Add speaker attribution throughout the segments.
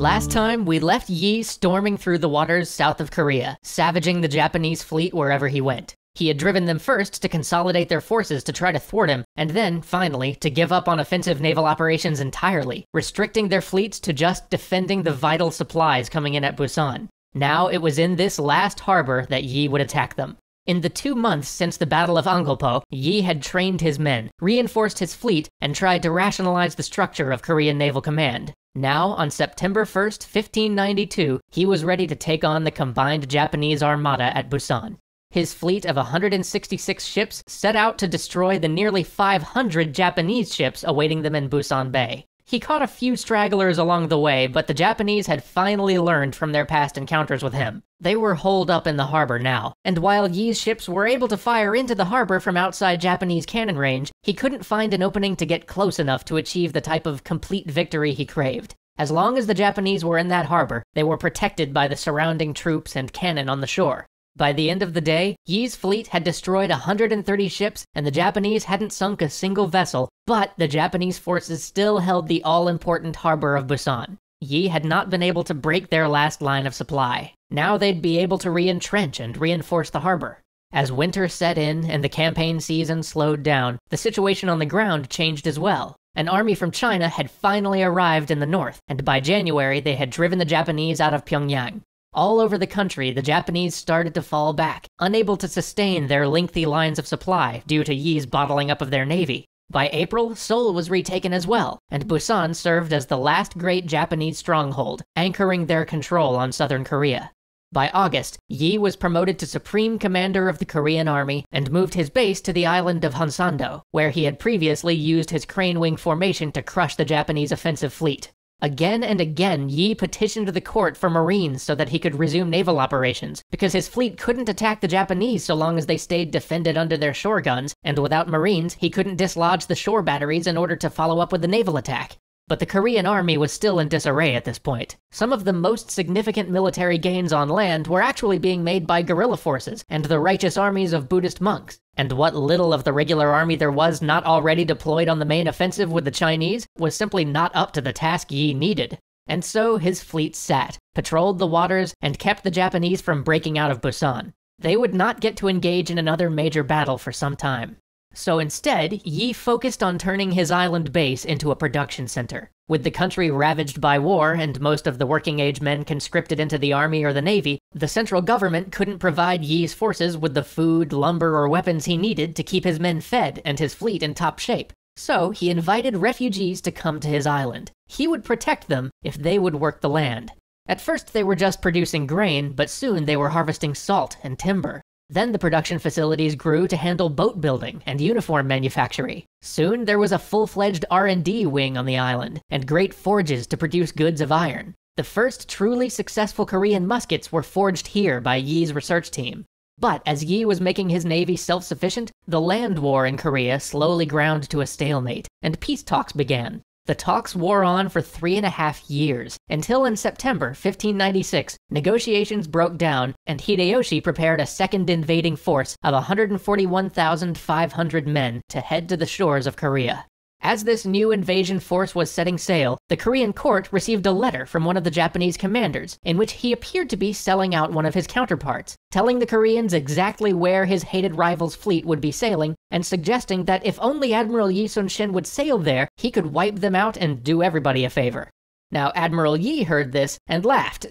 Speaker 1: Last time, we left Yi storming through the waters south of Korea, savaging the Japanese fleet wherever he went. He had driven them first to consolidate their forces to try to thwart him, and then, finally, to give up on offensive naval operations entirely, restricting their fleets to just defending the vital supplies coming in at Busan. Now it was in this last harbor that Yi would attack them. In the 2 months since the Battle of Angulpo, Yi had trained his men, reinforced his fleet, and tried to rationalize the structure of Korean naval command. Now, on September 1st, 1592, he was ready to take on the combined Japanese armada at Busan. His fleet of 166 ships set out to destroy the nearly 500 Japanese ships awaiting them in Busan Bay. He caught a few stragglers along the way, but the Japanese had finally learned from their past encounters with him. They were holed up in the harbor now, and while Yi's ships were able to fire into the harbor from outside Japanese cannon range, he couldn't find an opening to get close enough to achieve the type of complete victory he craved. As long as the Japanese were in that harbor, they were protected by the surrounding troops and cannon on the shore. By the end of the day, Yi's fleet had destroyed 130 ships, and the Japanese hadn't sunk a single vessel, but the Japanese forces still held the all-important harbor of Busan. Yi had not been able to break their last line of supply. Now they'd be able to re-entrench and reinforce the harbor. As winter set in and the campaign season slowed down, the situation on the ground changed as well. An army from China had finally arrived in the north, and by January they had driven the Japanese out of Pyongyang. All over the country, the Japanese started to fall back, unable to sustain their lengthy lines of supply due to Yi's bottling up of their navy. By April, Seoul was retaken as well, and Busan served as the last great Japanese stronghold, anchoring their control on southern Korea. By August, Yi was promoted to Supreme Commander of the Korean Army and moved his base to the island of Hansando, where he had previously used his crane wing formation to crush the Japanese offensive fleet. Again and again, Yi petitioned the court for Marines so that he could resume naval operations, because his fleet couldn't attack the Japanese so long as they stayed defended under their shore guns, and without Marines, he couldn't dislodge the shore batteries in order to follow up with the naval attack. But the Korean army was still in disarray at this point. Some of the most significant military gains on land were actually being made by guerrilla forces and the righteous armies of Buddhist monks. And what little of the regular army there was not already deployed on the main offensive with the Chinese was simply not up to the task Yi needed. And so his fleet sat, patrolled the waters, and kept the Japanese from breaking out of Busan. They would not get to engage in another major battle for some time. So instead, Yi focused on turning his island base into a production center. With the country ravaged by war and most of the working-age men conscripted into the army or the navy, the central government couldn't provide Yi's forces with the food, lumber, or weapons he needed to keep his men fed and his fleet in top shape. So he invited refugees to come to his island. He would protect them if they would work the land. At first they were just producing grain, but soon they were harvesting salt and timber. Then the production facilities grew to handle boat building and uniform manufacturing. Soon there was a full-fledged R&D wing on the island, and great forges to produce goods of iron. The first truly successful Korean muskets were forged here by Yi's research team. But as Yi was making his navy self-sufficient, the land war in Korea slowly ground to a stalemate, and peace talks began. The talks wore on for 3.5 years, until in September 1596, negotiations broke down and Hideyoshi prepared a second invading force of 141,500 men to head to the shores of Korea. As this new invasion force was setting sail, the Korean court received a letter from one of the Japanese commanders, in which he appeared to be selling out one of his counterparts, telling the Koreans exactly where his hated rival's fleet would be sailing, and suggesting that if only Admiral Yi Series would sail there, he could wipe them out and do everybody a favor. Now, Admiral Yi heard this and laughed.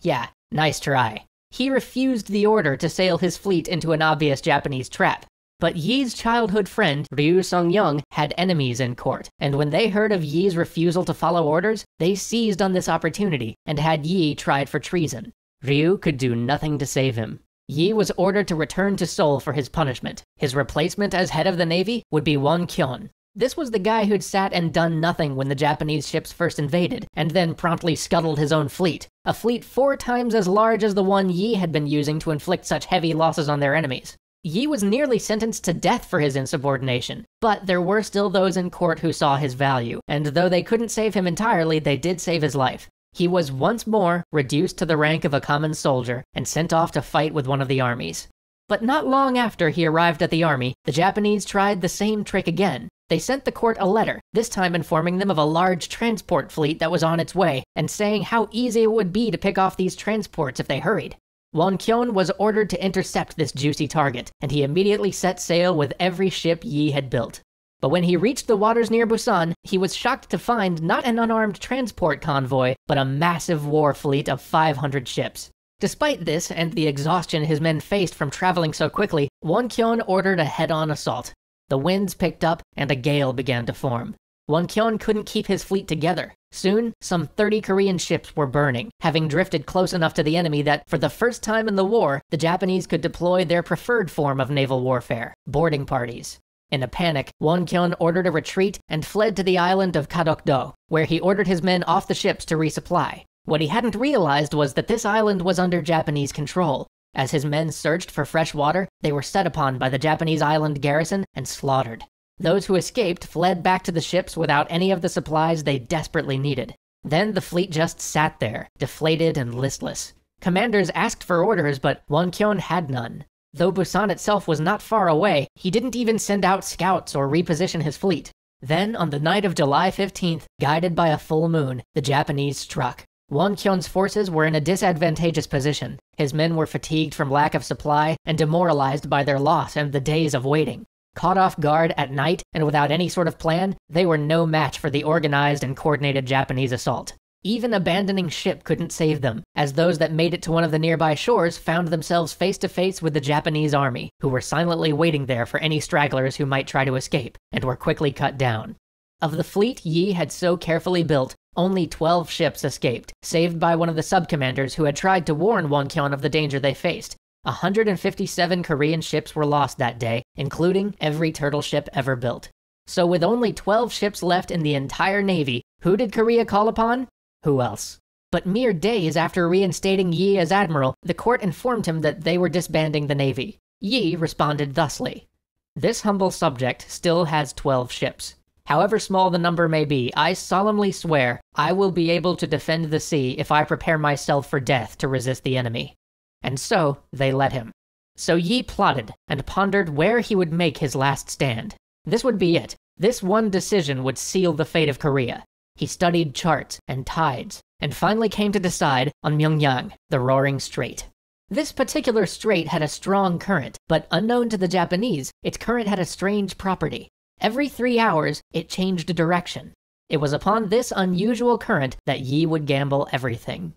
Speaker 1: Yeah, nice try. He refused the order to sail his fleet into an obvious Japanese trap. But Yi's childhood friend, Ryu Sung-young, had enemies in court, and when they heard of Yi's refusal to follow orders, they seized on this opportunity and had Yi tried for treason. Ryu could do nothing to save him. Yi was ordered to return to Seoul for his punishment. His replacement as head of the navy would be Won Kyun. This was the guy who'd sat and done nothing when the Japanese ships first invaded, and then promptly scuttled his own fleet. A fleet 4 times as large as the one Yi had been using to inflict such heavy losses on their enemies. Yi was nearly sentenced to death for his insubordination, but there were still those in court who saw his value, and though they couldn't save him entirely, they did save his life. He was once more reduced to the rank of a common soldier and sent off to fight with one of the armies. But not long after he arrived at the army, the Japanese tried the same trick again. They sent the court a letter, this time informing them of a large transport fleet that was on its way, and saying how easy it would be to pick off these transports if they hurried. Won-kyun was ordered to intercept this juicy target, and he immediately set sail with every ship Yi had built. But when he reached the waters near Busan, he was shocked to find not an unarmed transport convoy, but a massive war fleet of 500 ships. Despite this, and the exhaustion his men faced from traveling so quickly, Won-kyun ordered a head-on assault. The winds picked up, and a gale began to form. Won-kyun couldn't keep his fleet together. Soon, some 30 Korean ships were burning, having drifted close enough to the enemy that, for the first time in the war, the Japanese could deploy their preferred form of naval warfare, boarding parties. In a panic, Won-kyun ordered a retreat and fled to the island of Kadok-Do, where he ordered his men off the ships to resupply. What he hadn't realized was that this island was under Japanese control. As his men searched for fresh water, they were set upon by the Japanese island garrison and slaughtered. Those who escaped fled back to the ships without any of the supplies they desperately needed. Then the fleet just sat there, deflated and listless. Commanders asked for orders, but Won-kyun had none. Though Busan itself was not far away, he didn't even send out scouts or reposition his fleet. Then, on the night of July 15th, guided by a full moon, the Japanese struck. Won-kyun's forces were in a disadvantageous position. His men were fatigued from lack of supply and demoralized by their loss and the days of waiting. Caught off guard at night and without any sort of plan, they were no match for the organized and coordinated Japanese assault. Even abandoning ship couldn't save them, as those that made it to one of the nearby shores found themselves face to face with the Japanese army, who were silently waiting there for any stragglers who might try to escape, and were quickly cut down. Of the fleet Yi had so carefully built, only 12 ships escaped, saved by one of the sub-commanders who had tried to warn Won-kyun of the danger they faced. 157 Korean ships were lost that day, including every turtle ship ever built. So with only 12 ships left in the entire navy, who did Korea call upon? Who else? But mere days after reinstating Yi as admiral, the court informed him that they were disbanding the navy. Yi responded thusly: "This humble subject still has 12 ships. However small the number may be, I solemnly swear I will be able to defend the sea if I prepare myself for death to resist the enemy." And so, they let him. So Yi plotted and pondered where he would make his last stand. This would be it. This one decision would seal the fate of Korea. He studied charts and tides, and finally came to decide on Myeongyang, the Roaring Strait. This particular strait had a strong current, but unknown to the Japanese, its current had a strange property. Every 3 hours, it changed direction. It was upon this unusual current that Yi would gamble everything.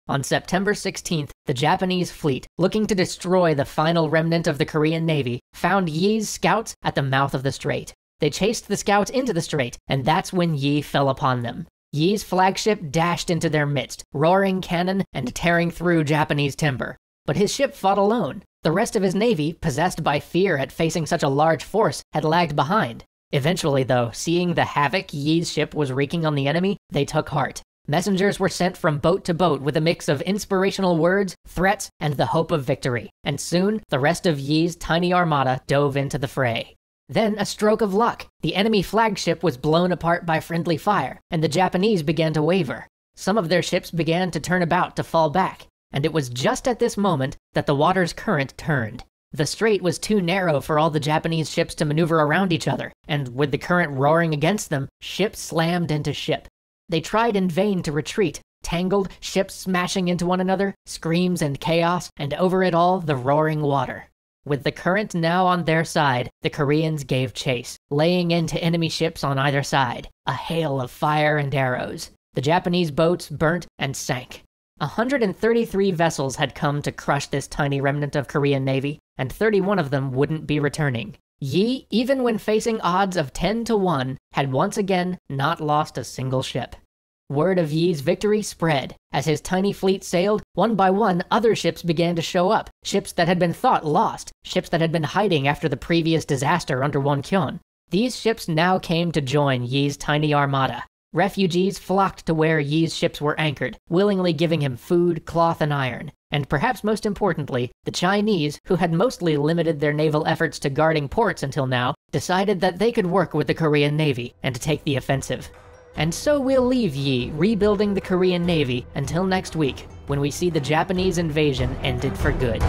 Speaker 1: On September 16th, the Japanese fleet, looking to destroy the final remnant of the Korean Navy, found Yi's scouts at the mouth of the strait. They chased the scouts into the strait, and that's when Yi fell upon them. Yi's flagship dashed into their midst, roaring cannon and tearing through Japanese timber. But his ship fought alone. The rest of his navy, possessed by fear at facing such a large force, had lagged behind. Eventually, though, seeing the havoc Yi's ship was wreaking on the enemy, they took heart. Messengers were sent from boat to boat with a mix of inspirational words, threats, and the hope of victory. And soon, the rest of Yi's tiny armada dove into the fray. Then, a stroke of luck. The enemy flagship was blown apart by friendly fire, and the Japanese began to waver. Some of their ships began to turn about to fall back, and it was just at this moment that the water's current turned. The strait was too narrow for all the Japanese ships to maneuver around each other, and with the current roaring against them, ship slammed into ship. They tried in vain to retreat, tangled, ships smashing into one another, screams and chaos, and over it all, the roaring water. With the current now on their side, the Koreans gave chase, laying into enemy ships on either side, a hail of fire and arrows. The Japanese boats burnt and sank. 133 vessels had come to crush this tiny remnant of Korean Navy, and 31 of them wouldn't be returning. Yi, even when facing odds of 10 to 1, had once again not lost a single ship. Word of Yi's victory spread. As his tiny fleet sailed, one by one, other ships began to show up. Ships that had been thought lost. Ships that had been hiding after the previous disaster under Won-kyun. These ships now came to join Yi's tiny armada. Refugees flocked to where Yi's ships were anchored, willingly giving him food, cloth, and iron. And perhaps most importantly, the Chinese, who had mostly limited their naval efforts to guarding ports until now, decided that they could work with the Korean Navy and take the offensive. And so we'll leave Yi rebuilding the Korean Navy until next week, when we see the Japanese invasion ended for good.